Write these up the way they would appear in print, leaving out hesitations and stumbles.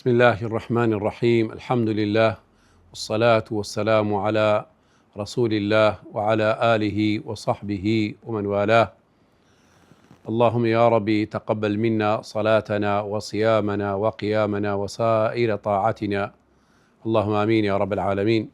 بسم الله الرحمن الرحيم. الحمد لله والصلاة والسلام على رسول الله وعلى آله وصحبه ومن والاه. اللهم يا ربي تقبل منا صلاتنا وصيامنا وقيامنا وسائر طاعتنا، اللهم آمين يا رب العالمين.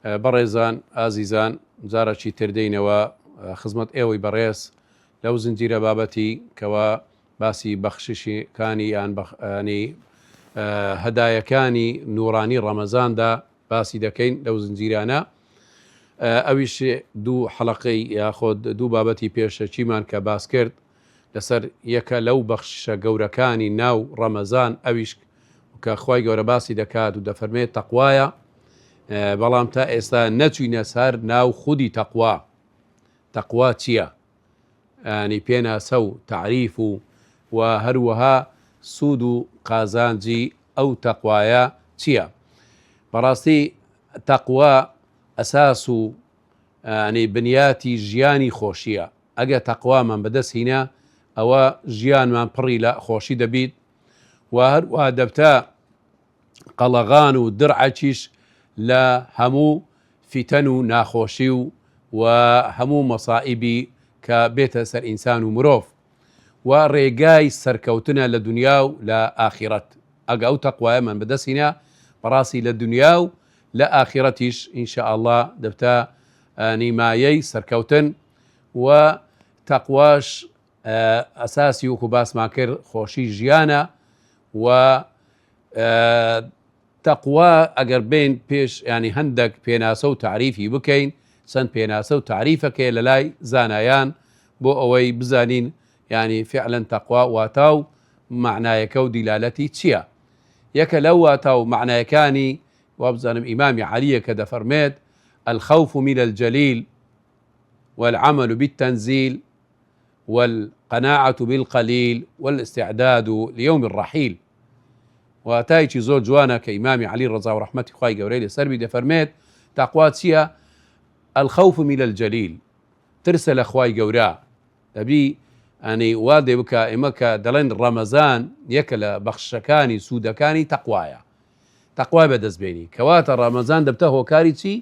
بەڕێزان ئازیزان، جارێکی تردەینەوە خزمەت ئێوەی بەڕێز لەو زنجیرە بابەتی کەوا باسی بەخششەکانی یان هەدایەکانی نورانی ڕەمەزاندا باسی دەکەین لەو زنجیرانە. ئەویش دوو حەڵەقەی یاخۆ دوو بابەتی پێشەچیمان کە باس کرد لەسەر یەکە لەو بەخششە گەورەکانی ناو ڕەمەزان، ئەویش کە خوای گەورە باسی دەکات و دەفەرمێت تەقوایە، بەڵام تا ئێستا نەچووینە سەر ناو خودی تەقوا. تەقوا چییە؟ ینی پێناسە و تعریف و هەروەها سوود و قازانجی ئەو تەقوایە چییە؟ بەڕاستی تەقوا ئەساس و بنیاتی ژیانی خۆشیە. ئەگە تەقوامان بەدەست هینە ئەوە ژیانمان پڕی لە خۆشی دەبیت و هەروەها دەبتە قەڵەغان و درعەکیش لە هەموو فیتەن و ناخۆشی و هەموو مەسائیبی کە بێتە سەر ئینسان و مرۆڤ و ڕێگای سەرکەوتنە لە دنیا و لە ئاخیرەت. ئەگە ئەو تەقوایەمان بەدەستینە بەڕاستی لە دنیا و لە ئاخیرەتیش ئینشاءالله دەبتە نیمایەی سەرکەوتن. و تەقواش ئەساسی وەکو باسمان کرد خۆشی ژیانە و تەقوا ئەگەر بین پێش ینی هەندێک پێناسە و تعریفی بکەین، چەند پێناسە و تعریفەکەی لە لای زانایان بۆ ئەوەی بزانین ینی فعلەن تەقوا واتا و معنایەکە و دیلالەتی چییە. یەکە لەو واتا و معنایەکانی وا بزانم ئیمامی عەلیە کە دەفەرمێت الخەوف من الجەلیل والعمل بالتنزيل والقناعة بالقليل والاستعداد ليوم الرحيل. واتایکی زۆر جوانە کە ئیمامی عەلی ڕەزا و ڕەحمەتی خوای گەورەی لەسەربی دەفەرمێت تەقوا چییە؟ الخەوف من الجەلیل، ترسە لە خوای گەورە. دەبی ئەنی وا دێ بکە ئێمە کە دەڵێن ڕەمەزان یەکە لە بەخشەکانی سوودەکانی تەقوایە. تەقوای بەدەستبێنی کەواتە ڕەمەزان دەبتە هۆکاری چی؟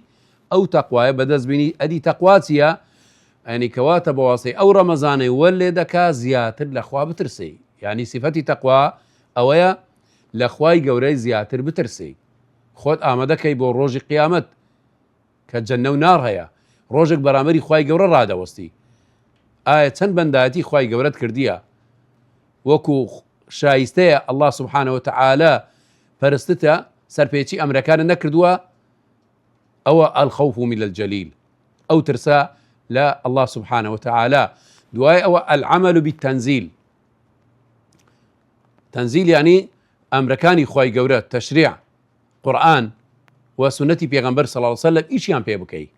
ئەو تەقوایە بەدەستبێنی. ئەدی تەقوا چییە؟ ئەنی کەواتە بەواسطەی ئەو ڕەمەزانەی وەرلێ دەکا زیاتر لە خوا بترسی. یعنی سیفەتی تەقوا ئەوەیە لە خوای گەورەی زیاتر بترسی. خۆت ئامادەکەی بۆ ڕۆژی قیامەت کە جەنە و نار هەیە، ڕۆژێک بەرامبەری خوای گەورە ڕادەوەستی. ئایا چەند بەندایەتی خوای گەورەت کردیە وەکو شایستەیە ئەڵڵا سوبحانە وتەعالە پەرستتە سەرپێچی ئەمرەکانت نەکردووە؟ ئەوە الخەوف من الجەلیل، ئەو ترسە لە ئەڵڵا سوبحانە وتەعالە. دوای ئەوە العەمەل بالتەنزیل. تەنزیل یعنی ئەمرەکانی خوای گەورە، تەشریع، قورئان و سونەتی پێغەمبەر صلی الله علیه وسلم ئیشیان پێ بکەی.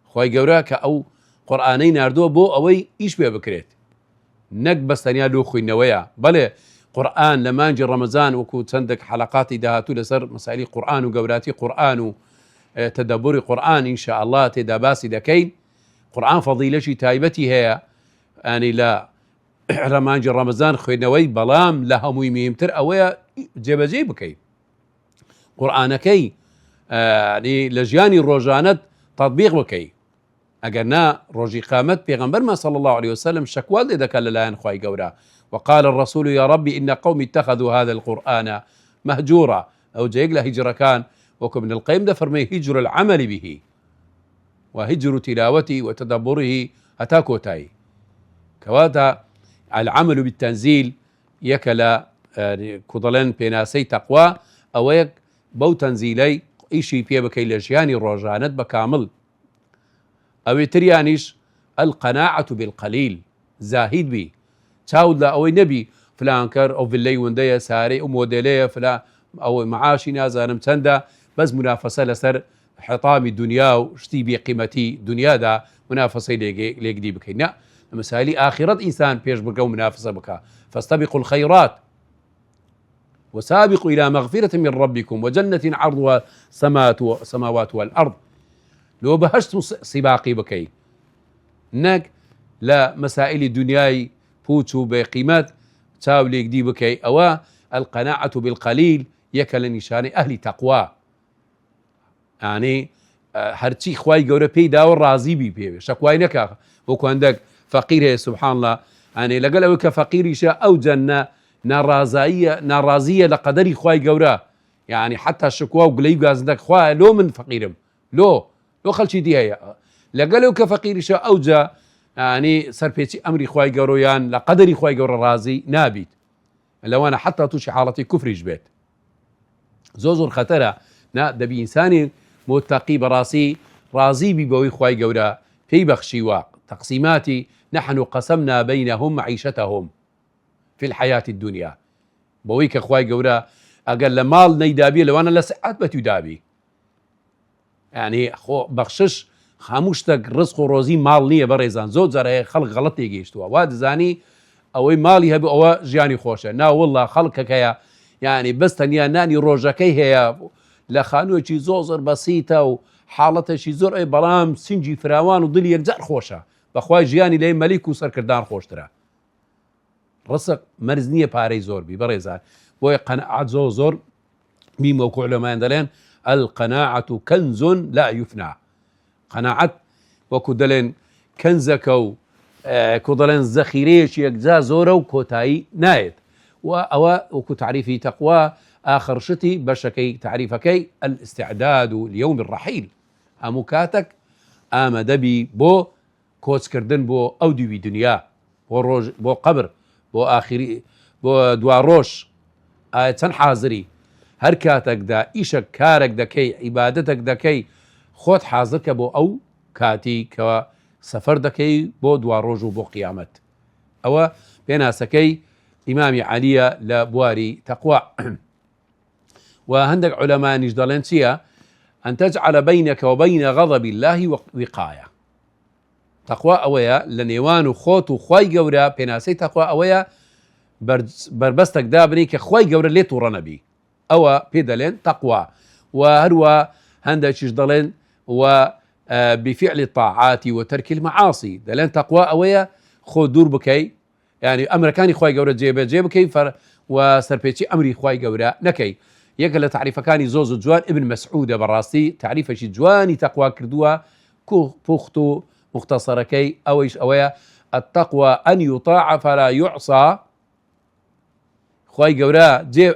خوای گەورە کە ئەو قورئانەی ناردووە بۆ ئەوەی ئیش پێ بکرێت، نەک بەستەنیا لۆ خوێندنەوەیە. بەڵێ قورئان لە مانجی ڕەمەزان وەکو چەندێک حەلەقاتی داهاتوو لەسەر مەسائلی قورئان و گەوراتی قورئان و تەدەبوری قورئان ئینشاءالله تێدا باسی دەکەین. قورئان فەضیلەتی تایبەتی هەیە ئەنی لە مانجی ڕەمەزان خوێندنەوەی، بەڵام لە هەمووی مهمتر ئەوەیە جێبەجێ بکەیت قورئانەکەی لە ژیانی ڕۆژانەت تەطبیق بکەیت. ئەگەر نا ڕۆژی قیامەت پێغەمبەرمان صلی الله عليه وسلم شەکوا لێ دەکات لەلایەن خوای گەورە. وقال الرسول يا ربي إن قومي اتخذوا هذا القرآن مهجورا. أو جايق له هجركان وكم ابن القيم ده فرمي هجر العمل به وهجر تلاوته وتدبره أتاكوتاي. كواتا العمل بالتنزيل يكلا كضلن بيناسي تقوى أويك بو تنزيلي إيشي بيه بكي لجياني روجانت بكامل. أو تريانيش القناعة بالقليل، زاهد بي تاود لا أو نبي فلان كر أو في اللي وندية ساري أو موديلية فلا أو معاشي نازانم تندا بس منافسة لسر حطام الدنيا وشتي بقيمتي دنيا دا منافسة ليك دي بكينا مسائل آخرة إنسان بيش بكا ومنافسة بكا. فاستبقوا الخيرات وسابقوا إلى مغفرة من ربكم وجنة عرضها السماوات والأرض. لو بهشت سباقي بكي نك لا مسائل دنياي پوچ و بقیمت چاو لێک دی بکەی. ئەوە القناعة بالقليل یەکە لە نیشانەی ئەهلی تەقوا، یعنی هەرچی خوای گەورە پێی داوە ڕازی بی پێوێ، شەکوای نەکا وەکو هەندێک فەقیر هەیە سوبحان الله، یعنی لەگەڵ ئەوەی کە فەقیریشە ئەو جەنە ناڕازیە لە قەدەری خوای گەورە، یعنی حتا شکوا و گلەی گازندەک خوایە لۆ من فەقیرم لۆ خەڵکی دی هەیە، لەگەڵ ئەو کە فەقیریشە ئەوجا یعنی سەرپێچی ئەمری خوای گەورەیان لە قەدەری خوای گەورە ڕازی نابیت، لەوانە حتا تووشی حاڵەتی کوفریش بێت. زۆر خەتەرە دەبی ئینسانی متقی بەڕاستی ڕازی بی بەوەی خوای گەورە پێی بەخشیوە. تەقسیماتی نحن قسمنا بينهم معيشتهم في الحياة الدنيا، بەوەی کە خوای گەورە ئەگەر لە ماڵ نەیدابی لەوانە لە سعات بەتوی دابی، یعنی بەخشش هەموو شتێک ڕزق و ڕۆزی ماڵ نییە بەڕێزان، زۆر جارە خەڵک غەڵەت تێگەیشتووە، وا دەزانی ئەوەی ماڵی هەبوو ئەوە ژیانی خۆشە، ناوەڵڵا خەڵکەکەیە یعنی بەس تەنیا نانی ڕۆژەکەی هەیە لە خانوویەکی زۆر بەسیتە و حاڵەتێکی زۆر بەڵام سنجی فراوان و دڵی یەکجار خۆشە، بەخوای ژیانی لێ مەلیک و سەرکردان خۆشترە. ڕسق مەرز نییە پارەی زۆربی بەڕێزان، بۆیە قەناعەت زۆر بیمە وەکو عولەمایان دەڵێن القەناعەت کەنز لا یوفنا، قەناعەت وەکو دەڵێن کەنزەکە و کۆ دەڵێن زەخیرەیەکی یەکجا زۆرە و کۆتایی نایێت. و ئەوە وەکو تعریفی تەقوا ئاخر شتی بەشەکەی تعریفەکەی الاستعداد ليوم الرحیل، هەموو کاتێک ئامادەبی بۆ کۆچکردن بۆ ئەو دووی دنیا، بۆ قەبر، بۆ ئاخری، بۆ دوا ڕۆژ. چەند حازری هەر کاتێکدا ئیشە کارێک دەکەی عیبادەتێک دەکەی خۆت حازرکە بۆ ئەو کاتی کە سەفەر دەکەی بۆ دوا ڕۆژ و بۆ قیامەت. ئەوە پێناسەکەی ئیمامی عەلیە لە بواری تەقوا. و هەندێک عولەمانیش دەڵێن چییە؟ ئەن تەجعل بەینەکە وبەینە غەضەب الله وقایە. تەقوا ئەوەیە لە نێوان و خۆت و خوای گەورە، پێناسەی تەقوا ئەوەیە بربەستێک دابنی کە خوای گەورە لێت و ڕەنەبی، ئەوە پێ دەڵێن تەقوا. و هەروە هەندێکیش دەڵێن و بفعل الطاعات وترك المعاصي، دەڵێن تەقوا ئەوەیە خۆ دوور بکەی، یعنی ئەمرەکانی خوای گەورە جێبەجێ بکەی و سەرپێچی ئەمری خوای گەورە نەکەی. یەکە لە تعریفەکانی زۆر جوان ابن مەسعودە بەڕاستی تعریفەشی جوانی تەقوا کردووە، پوخت و مختصرەکەی ئەوەیش ئەوەیە التەقوا ئەن یوطاع فلا یعصى، خوای گەورە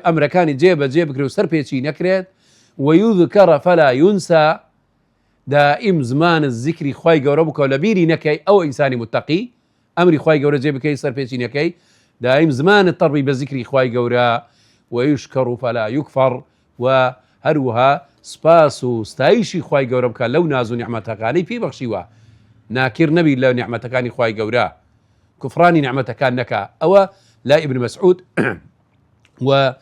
ئەمرەکانی جێبەجێ بکرێت و سەرپێچی نەکرێت، ويذكر فلا ينسى، دائم زمان الذکری خوای گەورە بکەوە لە بیری نەکەی، ئەو ئینسانی متقی ئەمری خوای گەورە جێ بکەی سەرپێچی نەکەی، دائم زمان تەڕبی بە ذکری خوای گەورە، ويشكر فلا يكفر، و هەروەها سپاس و ستایشی خوای گەورە بکە لەو ناز و نیعمەتەکانی پێی بەخشیوە، ناکر نەبی لە نیعمەتەکانی خوای گەورە، کوفرانی نیعمەتەکان نەکا. ئەوە لا ابن مسعود. و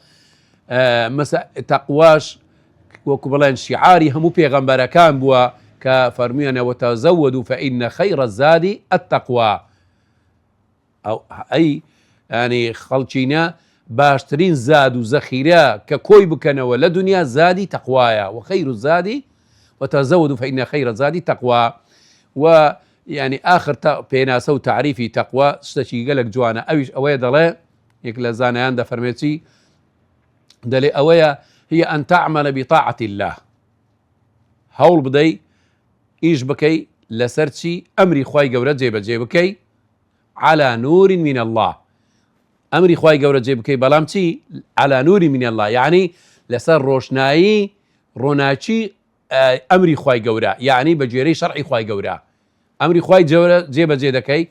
تەقواش وەکو بڵێن شیعاری هەموو پێغەمبەرەکان بووە کە فەرموویانە وتەزەودوا فإن خير الزاد التقوى، ئەی ینی خەڵچینە باشترین زاد و زەخیرە کە کۆی بکەنەوە لە دنیا زادی تەقوایە، وخير الزاد وتزودوا فإن خير الزاد التقوى. و يعني آخر پێناسە و تعریفی تەقوا شتێکی گەلێک جوانە، ئەویش ئەوەیە دەڵێ یەک لە زانایان دەفەرمێتی دەڵێ ئەوەیە هي أن تعمل بطاعة الله، هەوڵ بدەی ئیش بکەی لەسەر چی؟ ئەمری خوای گەورە جێبەجێ بکەی على نور من الله، ئەمری خوای گەورە جێ بکەی بەڵام چی؟ على نور من الله، یعنی لەسەر ڕۆشنایی ڕۆناچی ئەمری خوای گەورە، یعنی بە گوێرەی شەرعی خوای گەورە، ئەمری خوای گەورە جێبەجێ دەکەی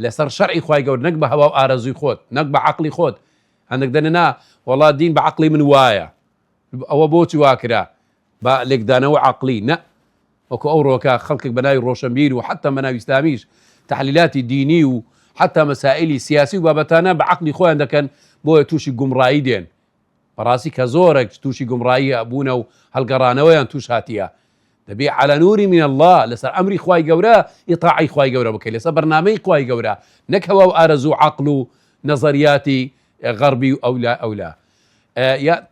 لەسەر شەرعی خوای گەورە، نەک بە هەوا و ئارەزووی خۆت، نەک بە عەقڵی خۆت. هەندێک دەنێ نا وەڵا دین بە عەقڵی من وایە، ئەوە بۆچی واکرا بە لێکدانەوە عەقڵی نە، وەکو ئەو ڕۆکە خەڵکێک بە ناوی ڕۆشنبیر و حتا بە ناوی ئیسلامیش تحلیلاتی دینی و حتا مەسائلی سیاسی و بابەتانە بە عەقڵی خۆیان دەکەن، بۆیە تووشی گومڕایی دێن. بەڕاستی کە زۆرێک تووشی گومڕایی بوونە و هەڵگەڕانەوەیان تووش هاتیە. دەبێ على نور من الله، لەسەر ئەمری خوای گەورە ئیطاعی خوای گەورە بکەی، لەسەر بەرنامەی خوای گەورە، نەک هەوا و ئارەزوو عەقڵ و نەزەریاتی غەربی و ئەولا.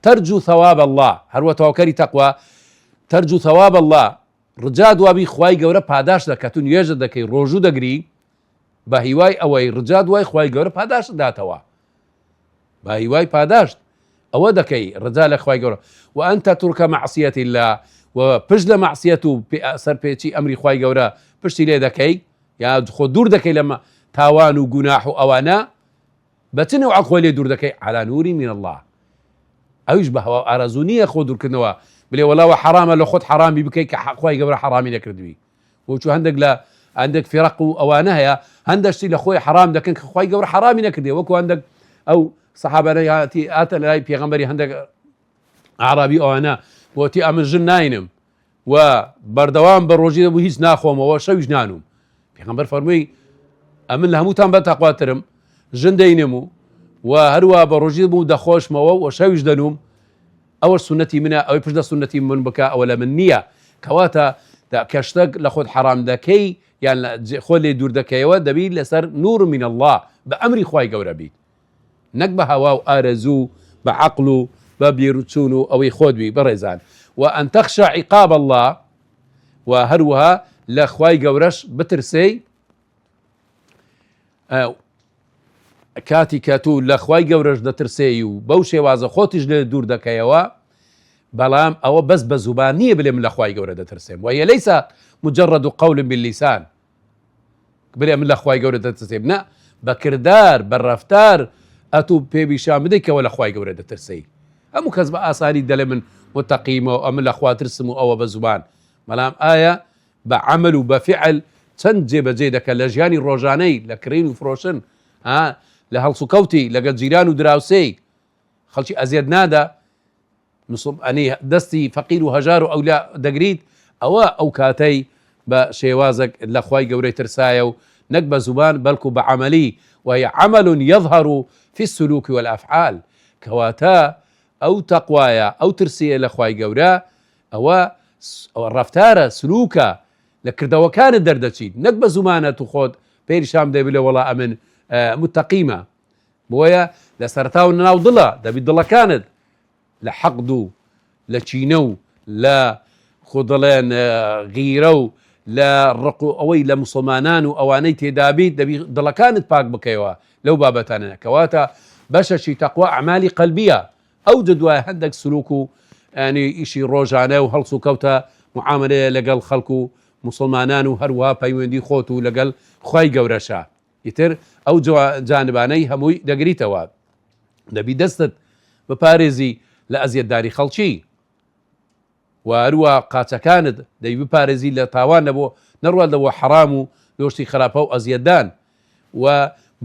ترجو ثواب الله، هەروە تەواکەری تەقوا ترجو ثواب الله، ڕجا دوابی خوای گەورە پاداش دەکات، و نوێژە دەکەی ڕۆژوو دەگری بە هیوای ئەوەی ڕجا دوای خوای گەورە پاداش داتەوە، بە هیوای پاداشت. ئەوە دەکەی ڕجا لە خوای گەورە وأن تترك معصية الله وپشت لە معصیەت و سەرپێچی ئەمری خوای گەورە پشتی لێ دەکەی یا خۆ دوور دەکەی لە تاوان و گوناح و ئەوانە بەچ نەوع خۆی لێ دوور دەکەی على نور من الله ئەویش بە هەوا ئارەزوو نییە خۆ دوورکردنەوە بڵێ وەڵاوە حرامە لە خۆت حرامی بکەی کە خوای گەورە حرامی نەکردووی بۆچوو هەندێک فێرەق و ئەوانە هەیە هەندێک شتی لە خۆی حرام دەکەن کە خوای گەورە حرامی نەکردێ وەکو هەندێک ئەو سەحابەی هاتە لای پێغەمبەری هەندێک عربی ئەوانە بۆتی ئەمن ژن ناینم و بەردەوام بە ڕۆژی دەبوو هیچ ناخۆمەوە شەویش نانوم پێغەمبەر فەرمووی ئەمن لە هەمووتان بە تەقواترم ژن دەینم و هەروە بە ڕۆژی بوو دەخۆشمەوە و شەویش دەنوم ئەوە سنەتی منە ئەوەی پشتە سنەتی من بکە ئەوە لە من نییە کەواتە کەشتێک لە خۆت حرام دەکەی یان خۆ لێ دوور دەکەیەوە دەبی لەسەر نور من الله بە ئەمری خوای گەورە بیت نەک بە هەوا و ئارەزوو بە عەقڵ و بە بیرچوون و ئەوەی خۆت بی بەڕێزان وأن تخشى عقاب الله و هەروەها لە خوای گەورەش بترسەی کاتی کە تو لە خوای گەورەش دەترسێی و بەو شێوازە خۆتیش لێ دوور دەکەیەوە بەڵام ئەوە بەس بە زوبان نییە بڵێ من لە خوای گەورە دەترسێم وهي ليس مجرد قول باللسان بڵێ من لە خوای گەورە دەترسێم نە بە کردار بە ڕەفتار ئەتوو پێبیشان بدەیت کەوە لە خوای گەورە دەترسەی هەموو کەس بە ئاسانی دەڵێ من متەقیمەوە ئەمن لە خوا ترسم و ئەوە بە زوبان بەڵام ئایا بە عەمەل و بە فعل چەند جێبەجێ دەکە لە ژیانی ڕۆژانەی لە کڕین و فرۆشن لە هەڵس و کەوتی لەگەڵ جیران و دراوسەی خەڵکی ئەزیەت نادا ئەنی دەستی فەقیر و هەژار و ئەولا دەگریت ئەوە ئەو کاتەی بە شێوازێک لە خوای گەورەی ترسایە و نەک بە زوبان بەڵکو بە عەمەلی وهي عمل يظهر في السلوك والأفعال کەواتە ئەو تەقوایە ئەو ترسیە لە خوای گەورە ئەوە ڕەفتارە سلوکە لە کردەوەکانت دەردەچیت نەک بە زومانە تو خۆت پێریشان دەبێت لە وەڵا ئەمن متەقیمە بۆیە لە سەرتا و ناو دڵە دەبی دڵەکانت لە حەقد و لە چینە و لە خۆ دەڵێن غیرە و لە ڕق و ئەوەی لە مسلمانان و ئەوانەی تێدابیت دەبی دڵەکانت پاک بکەیەوە لەو بابەتانە کەواتە بەشەشی تەقوا ئەعمالی قەلبیە ئەو دەدوایە هەندێک سلوک و ینی ئیشی ڕۆژانە و هەڵس و کەوتە معاملەیە لەگەڵ خەڵک و مسلمانان و هەروەها پەیوەندی خۆت و لەگەڵ خوای گەورەشە ئیتر ئەو جانبانەی هەمووی دەگریتەوە دەبی دەستت بپارێزی لە ئەزیەتداری خەڵکی و هەروە قاچەکانت دەی بپارێزی لە تاوان نەبوو نەڕوات لەوە حرام و دۆشتی خراپە و ئەزیەتدان و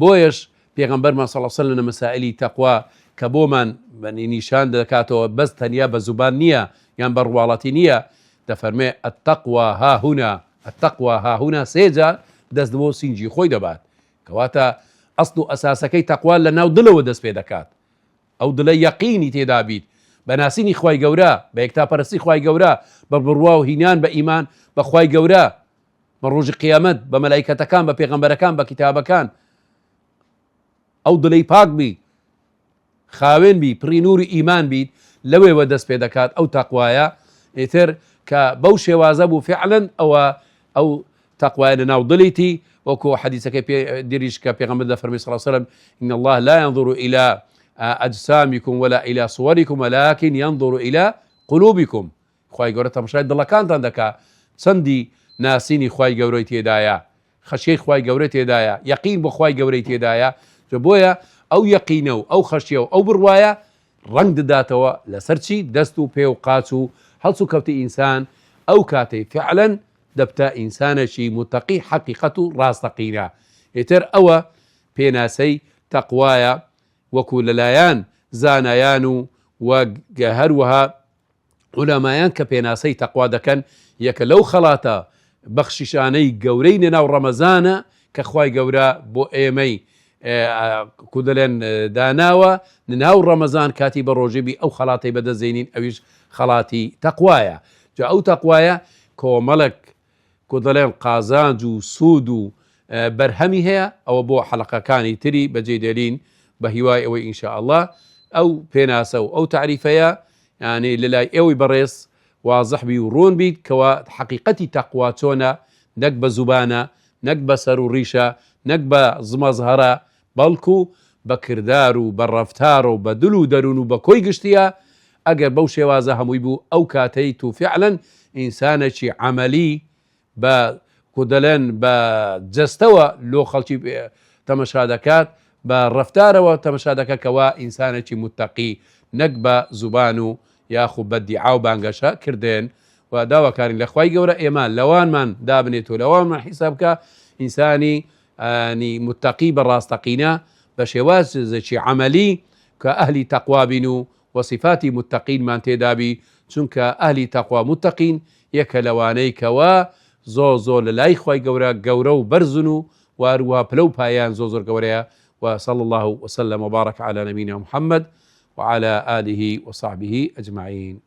بۆیەش پێغەمبەرمان صلی الله علیه و سلم لە مەسائلی تەقوا کە بۆمان نیشان دەکاتەوە بەس تەنیا بە زوبان نییە یان بە ڕواڵەتی نییە دەفەرمێ التەقوا ها هونا سێجا دەست بۆ سینجی خۆی دەبات کەواتە ئەسڵ و ئەساسەکەی تەقوا لە ناو دڵەوە دەست پێ دەکات ئەو دڵە یەقینی تێدا بیت بە ناسینی خوای گەورە بە یەکتاپەرستی خوای گەورە بە بڕوا و هینان بە ئیمان بە خوای گەورە بە ڕۆژی قیامەت بە مەلایکەتەکان بە پێغەمبەرەکان بە کتابەکان ئەو دڵەی پاک بی خاوێن بی پڕی نوری ئیمان بیت لەوێوە دەست پێ دەکات ئەو تەقوایە ئیتر کە بەو شێوازە بوو فعلا ئەو تەقوایە لە ناو دڵیتی وەکو حەدیثەکەی دیریش کە پێغەمبەر دەفەرمی صلی الله عليه وسلم إن الله لا ينظر إلى أجسامكم ولا إلى صوركم ولكن ينظر إلى قلوبكم خوای گەورە تەماشای دڵەکانتان دەکا چەندی ناسینی خوای گەورەی تێدایە خەشیەی خوای گەورە تێدایە یەقین بۆ خوای گەورەی تێدایە بۆیە ئەو یەقینە و ئەو خەشیە و ئەو بڕوایە ڕنگ دەداتەوە لەسەر چی دەست و پێ و قاچ و هەڵس و کەوتی ئینسان ئەو کاتەی فعلا دەبتە ئینسانێکی متەقی حەقیقەت و ڕاستەقینە ئیتر ئەوە پێناسەی تەقوایە وەکو لەلایەن زانایان و هەروەها عولەمایان کە پێناسەی تەقوا دەکەن یەکە لەو خەڵاتە بەخشیشانەی گەورەی نێناو ڕەمەزانە کە خوای گەورە بۆ ئێمەی کودەلێن داناوە ناو ڕەمەزان کاتی بە ڕۆژێبی ئەو خەڵاتی بەدەزێنین ئەویش خەڵاتی تەقوایە جا ئەو تەقوایە کۆمەڵک کودەلێن قازانج و سوود و بەرهەمی هەیە ئەوە بۆ حەڵەقەکانی تری بەجێ دێرین بە هیوای ئەوەی ئینشاء الله ئەو پێناسە و ئەو تعریفەیە یعنی لەلای ئێوەی بەڕێز وازح بی و ڕوون بیت کەوا حەقیقەتی تەقوا چۆنە نەک بە زوبانە نەک بە سەر و ڕیشە نەک بە زمەزهەرە بەڵکو بە کردار و بە ڕەفتار و بە دل و دەروون و بە کۆی گشتیە ئەگەر بەو شێوازە هەمووی بوو ئەو کاتەی تو فعلەن ئینسانێکی عەمەلی بە کودەلێن بە جەستەوە لۆ خەڵکی تەمەشا دەکات بە ڕەفتارەوە تەمەشا دەکات کەوا ئینسانێکی متەقی نەک بە زوبان و یاخوود بە دیعا و بانگەشە کردێن و داواکارین لە خوای گەورە ئێمە لەوانمان دابنێت و لەوانمان حیساب بکە ئینسانی متەقی بە ڕاستەقینە بە شێوازێکی عەمەلی کە ئەهلی تەقوا بین و وەصیفاتی متەقینمان تێدابی چونکە ئەهلی تەقوا متەقین یەکە لەوانەی کەوا زۆر لە لای خوای گەورە و بەرزن و واروها پلە و پایان زۆر گەورەیە وصلى الله وسلم وبارك على نبينا محمد وعلى آله وصحبه أجمعين.